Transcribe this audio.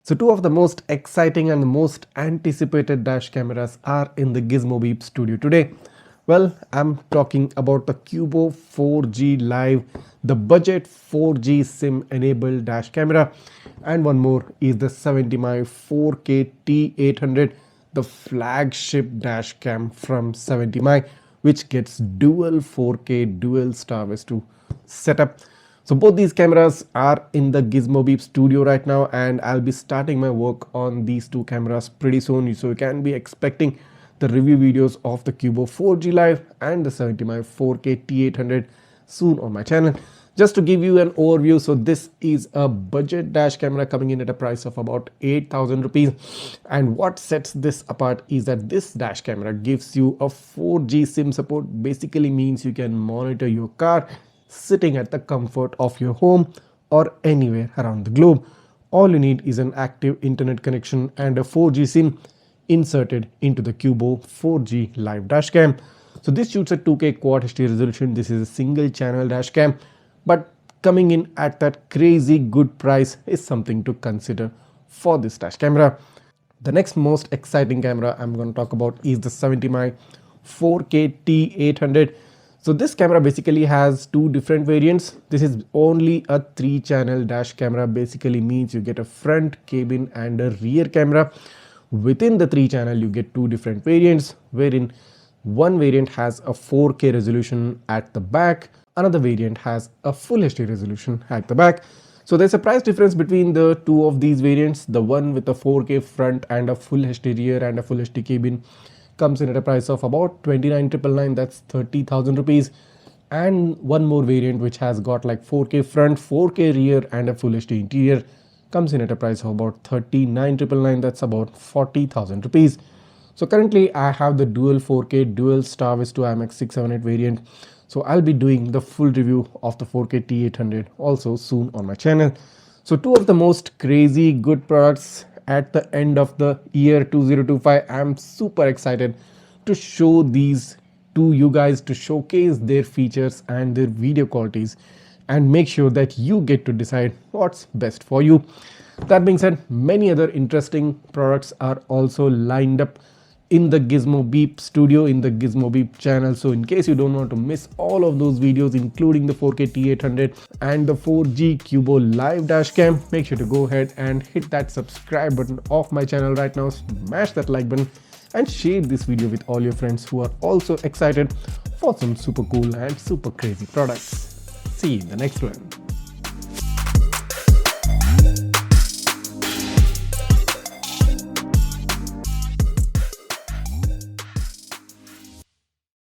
So two of the most exciting and the most anticipated dash cameras are in the Gizmobeep studio today. Well, I'm talking about the Cubo 4G Live, the budget 4G SIM enabled dash camera, and one more is the 70mai 4K T800, the flagship dash cam from 70mai, which gets dual 4K dual STARVIS-2 setup. So both these cameras are in the Gizmobeep studio right now, and I'll be starting my work on these two cameras pretty soon. So you can be expecting the review videos of the Cubo 4G Live and the 70mai 4K T800 soon on my channel. Just to give you an overview, so this is a budget dash camera coming in at a price of about 8,000 rupees. And what sets this apart is that this dash camera gives you a 4G SIM support. Basically means you can monitor your car sitting at the comfort of your home or anywhere around the globe. All you need is an active internet connection and a 4G SIM inserted into the Cubo 4G Live dashcam. So this shoots at 2K Quad HD resolution. This is a single channel dashcam, but coming in at that crazy good price is something to consider for this dash camera. The next most exciting camera I'm going to talk about is the 70mai 4K T800. So this camera basically has two different variants. This is only a 3-channel dash camera. Basically means you get a front, cabin and a rear camera. Within the 3-channel you get two different variants, wherein one variant has a 4K resolution at the back, another variant has a full HD resolution at the back. So there's a price difference between the two of these variants. The one with a 4K front and a full HD rear and a full HD cabin comes in at a price of about 29,999, that's 30,000 rupees. And one more variant which has got like 4K front, 4K rear and a full HD interior comes in at a price of about 39,999, that's about 40,000 rupees. So currently I have the dual 4K dual STARVIS-2 IMX 678 variant. So I'll be doing the full review of the 4K T800 also soon on my channel. So two of the most crazy good products at the end of the year 2025. I'm super excited to show these to you guys, to showcase their features and their video qualities and make sure that you get to decide what's best for you. That being said, many other interesting products are also lined up in the Gizmobeep studio, in the Gizmobeep channel. So in case you don't want to miss all of those videos, including the 4K T800 and the 4G Cubo Live dashcam, make sure to go ahead and hit that subscribe button of my channel right now, smash that like button and share this video with all your friends who are also excited for some super cool and super crazy products. See you in the next one.